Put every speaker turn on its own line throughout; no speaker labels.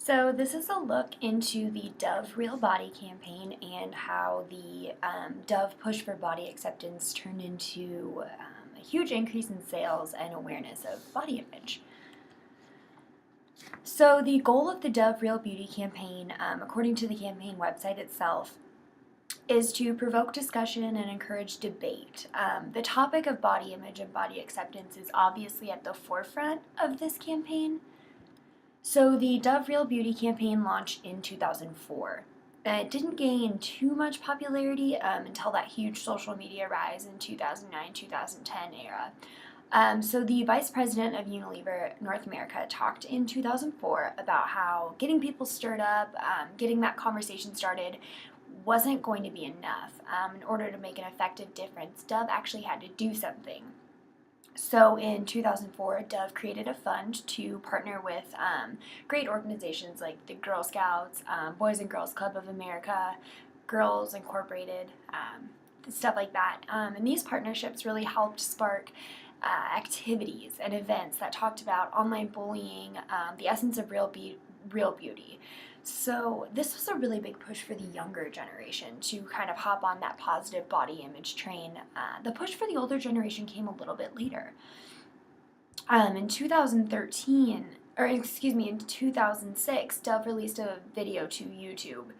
So this is a look into the Dove Real Body campaign and how the Dove push for body acceptance turned into a huge increase in sales and awareness of body image. So the goal of the Dove Real Beauty campaign, according to the campaign website itself, is to provoke discussion and encourage debate. The topic of body image and body acceptance is obviously at the forefront of this campaign. So the Dove Real Beauty campaign launched in 2004. It didn't gain too much popularity until that huge social media rise in 2009-2010 era. So the vice president of Unilever North America talked in 2004 about how getting people stirred up, getting that conversation started wasn't going to be enough. In order to make an effective difference, Dove actually had to do something. So in 2004, Dove created a fund to partner with great organizations like the Girl Scouts, Boys and Girls Club of America, Girls Incorporated, stuff like that. And these partnerships really helped spark activities and events that talked about online bullying, the essence of real beauty. So this was a really big push for the younger generation to kind of hop on that positive body image train. The push for the older generation came a little bit later. In 2006, Dove released a video to YouTube.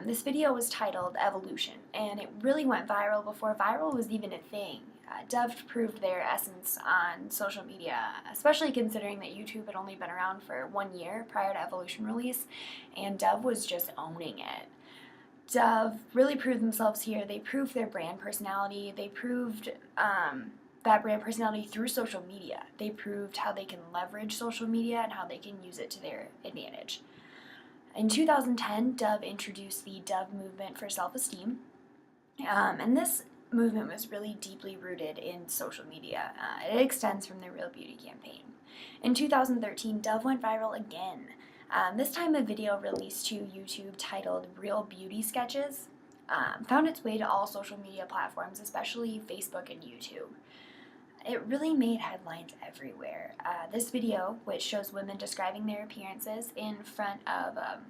This video was titled Evolution, and it really went viral before viral was even a thing. Dove proved their essence on social media, especially considering that YouTube had only been around for 1 year prior to Evolution release, and Dove was just owning it. Dove really proved themselves here. They proved their brand personality. They proved that brand personality through social media. They proved how they can leverage social media and how they can use it to their advantage. In 2010, Dove introduced the Dove movement for self-esteem, and this movement was really deeply rooted in social media. It extends from the Real Beauty campaign. In 2013, Dove went viral again. This time a video released to YouTube titled Real Beauty Sketches found its way to all social media platforms, especially Facebook and YouTube. It really made headlines everywhere. This video, which shows women describing their appearances in front of a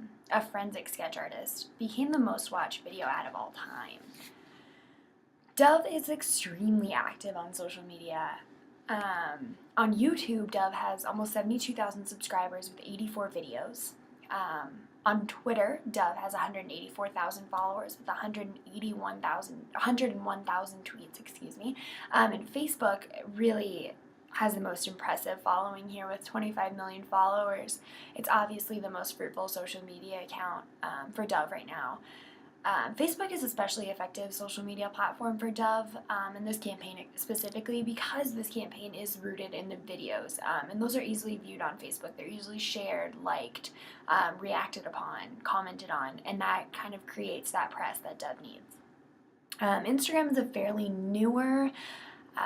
forensic sketch artist, became the most watched video ad of all time. Dove is extremely active on social media. On YouTube, Dove has almost 72,000 subscribers with 84 videos. On Twitter, Dove has 184,000 followers with 101,000 tweets, and Facebook really has the most impressive following here with 25 million followers. It's obviously the most fruitful social media account for Dove right now. Facebook is especially effective social media platform for Dove and this campaign specifically because this campaign is rooted in the videos, and those are easily viewed on Facebook. They're usually shared, liked, reacted upon, commented on, and that kind of creates that press that Dove needs. Instagram is a fairly newer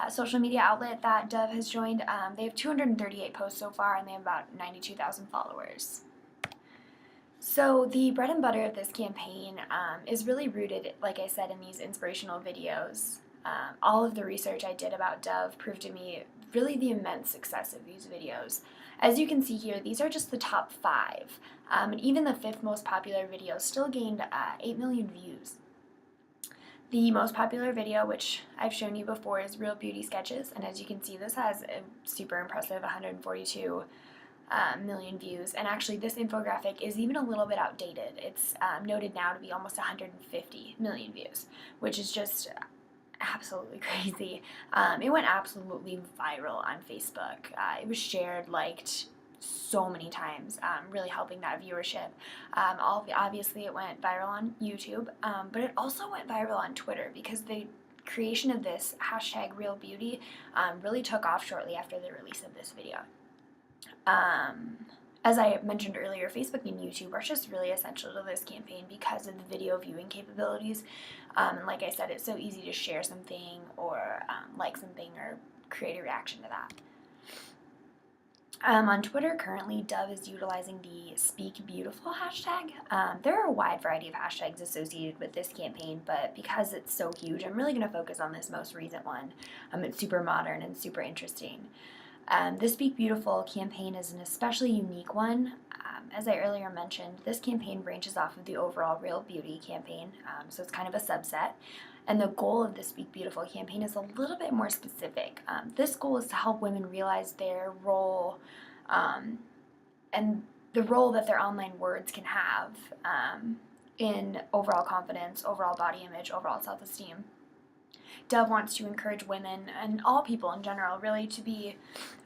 social media outlet that Dove has joined. They have 238 posts so far, and they have about 92,000 followers. So the bread and butter of this campaign is really rooted, like I said, in these inspirational videos. All of the research I did about Dove proved to me really the immense success of these videos. As you can see here, these are just the top 5, and even the 5th most popular video still gained 8 million views. The most popular video, which I've shown you before, is Real Beauty Sketches, and as you can see, this has a super impressive 142 million views, and actually this infographic is even a little bit outdated. It's noted now to be almost 150 million views, which is just absolutely crazy. It went absolutely viral on Facebook. It was shared, liked so many times, really helping that viewership. Obviously it went viral on YouTube, but it also went viral on Twitter because the creation of this hashtag Real Beauty really took off shortly after the release of this video. As I mentioned earlier, Facebook and YouTube are just really essential to this campaign because of the video viewing capabilities. And like I said, it's so easy to share something or like something or create a reaction to that. On Twitter, currently, Dove is utilizing the Speak Beautiful hashtag. There are a wide variety of hashtags associated with this campaign, but because it's so huge, I'm really going to focus on this most recent one. It's super modern and super interesting. The Speak Beautiful campaign is an especially unique one. As I earlier mentioned, this campaign branches off of the overall Real Beauty campaign, so it's kind of a subset. And the goal of the Speak Beautiful campaign is a little bit more specific. This goal is to help women realize their role and the role that their online words can have in overall confidence, overall body image, overall self-esteem. Dove wants to encourage women and all people in general really to be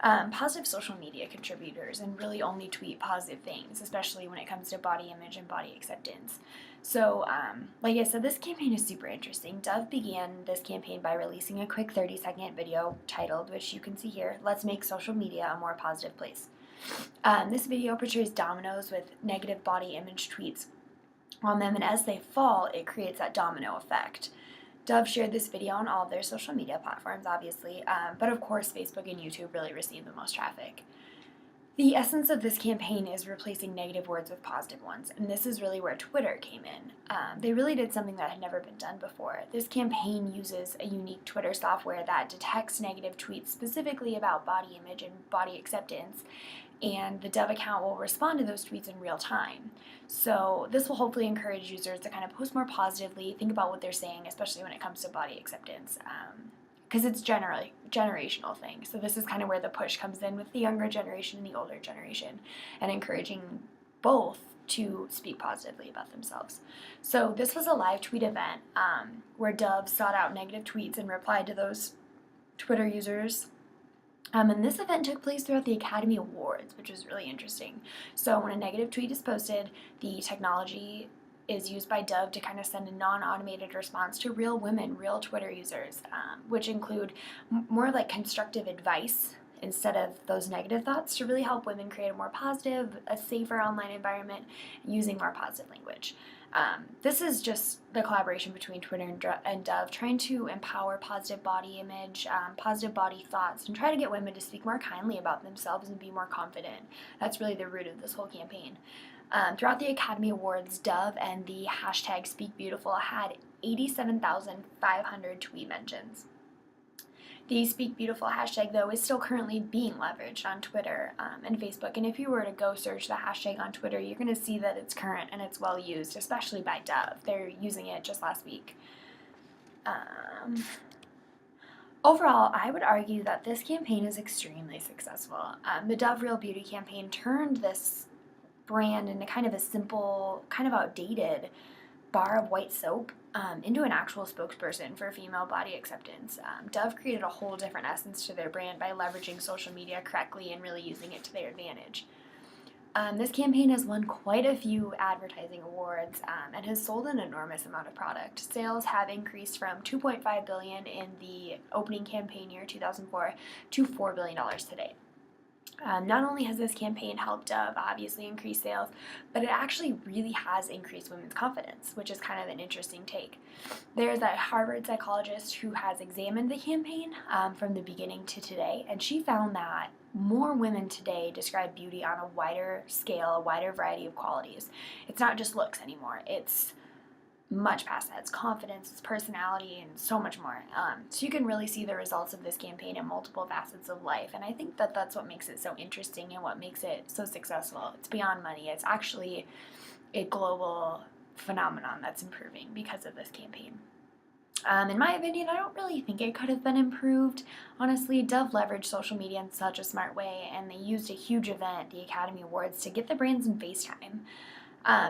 positive social media contributors and really only tweet positive things, especially when it comes to body image and body acceptance. So, like I said, this campaign is super interesting. Dove began this campaign by releasing a quick 30-second video titled, which you can see here, "Let's Make Social Media a More Positive Place." This video portrays dominoes with negative body image tweets on them, and as they fall, it creates that domino effect. Dove shared this video on all of their social media platforms, obviously, but of course Facebook and YouTube really received the most traffic. The essence of this campaign is replacing negative words with positive ones, and this is really where Twitter came in. They really did something that had never been done before. This campaign uses a unique Twitter software that detects negative tweets specifically about body image and body acceptance, and the Dove account will respond to those tweets in real time. So this will hopefully encourage users to kind of post more positively, think about what they're saying, especially when it comes to body acceptance, because it's generally generational thing. So this is kind of where the push comes in with the younger generation and the older generation, and encouraging both to speak positively about themselves. So this was a live tweet event where Dove sought out negative tweets and replied to those Twitter users. And this event took place throughout the Academy Awards, which was really interesting. So when a negative tweet is posted, the technology is used by Dove to kind of send a non-automated response to real women, real Twitter users, which include more like constructive advice instead of those negative thoughts to really help women create a more positive, a safer online environment using more positive language. This is just the collaboration between Twitter and Dove, trying to empower positive body image, positive body thoughts, and try to get women to speak more kindly about themselves and be more confident. That's really the root of this whole campaign. Throughout the Academy Awards, Dove and the hashtag #SpeakBeautiful had 87,500 tweet mentions. The Speak Beautiful hashtag, though, is still currently being leveraged on Twitter and Facebook, and if you were to go search the hashtag on Twitter, you're going to see that it's current and it's well used, especially by Dove. They're using it just last week. Overall, I would argue that this campaign is extremely successful. The Dove Real Beauty campaign turned this brand into kind of a simple, kind of outdated bar of white soap into an actual spokesperson for female body acceptance. Dove created a whole different essence to their brand by leveraging social media correctly and really using it to their advantage. This campaign has won quite a few advertising awards and has sold an enormous amount of product. Sales have increased from $2.5 billion in the opening campaign year 2004 to $4 billion today. Not only has this campaign helped Dove obviously increase sales, but it actually really has increased women's confidence, which is kind of an interesting take. There's a Harvard psychologist who has examined the campaign from the beginning to today, and she found that more women today describe beauty on a wider scale, a wider variety of qualities. It's not just looks anymore. It's much past that. It's confidence, it's personality, and so much more. So you can really see the results of this campaign in multiple facets of life, and I think that that's what makes it so interesting and what makes it so successful. It's beyond money. It's actually a global phenomenon that's improving because of this campaign. In my opinion, I don't really think it could have been improved. Honestly, Dove leveraged social media in such a smart way, and they used a huge event, the Academy Awards, to get the brands in FaceTime.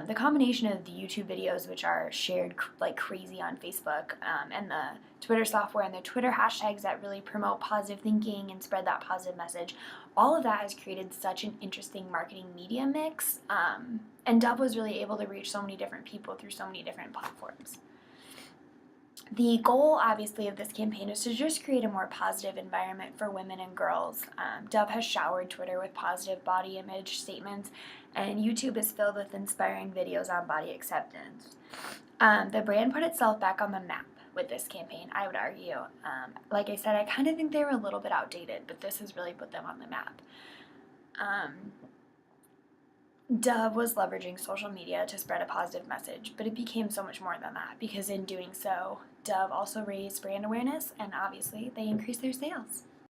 The combination of the YouTube videos, which are shared like crazy on Facebook, and the Twitter software and the Twitter hashtags that really promote positive thinking and spread that positive message, all of that has created such an interesting marketing media mix, and Dove was really able to reach so many different people through so many different platforms. The goal, obviously, of this campaign is to just create a more positive environment for women and girls. Dove has showered Twitter with positive body image statements, and YouTube is filled with inspiring videos on body acceptance. The brand put itself back on the map with this campaign, I would argue. Like I said, I kind of think they were a little bit outdated, but this has really put them on the map. Dove was leveraging social media to spread a positive message, but it became so much more than that, because in doing so, Dove also raised brand awareness, and obviously they increased their sales.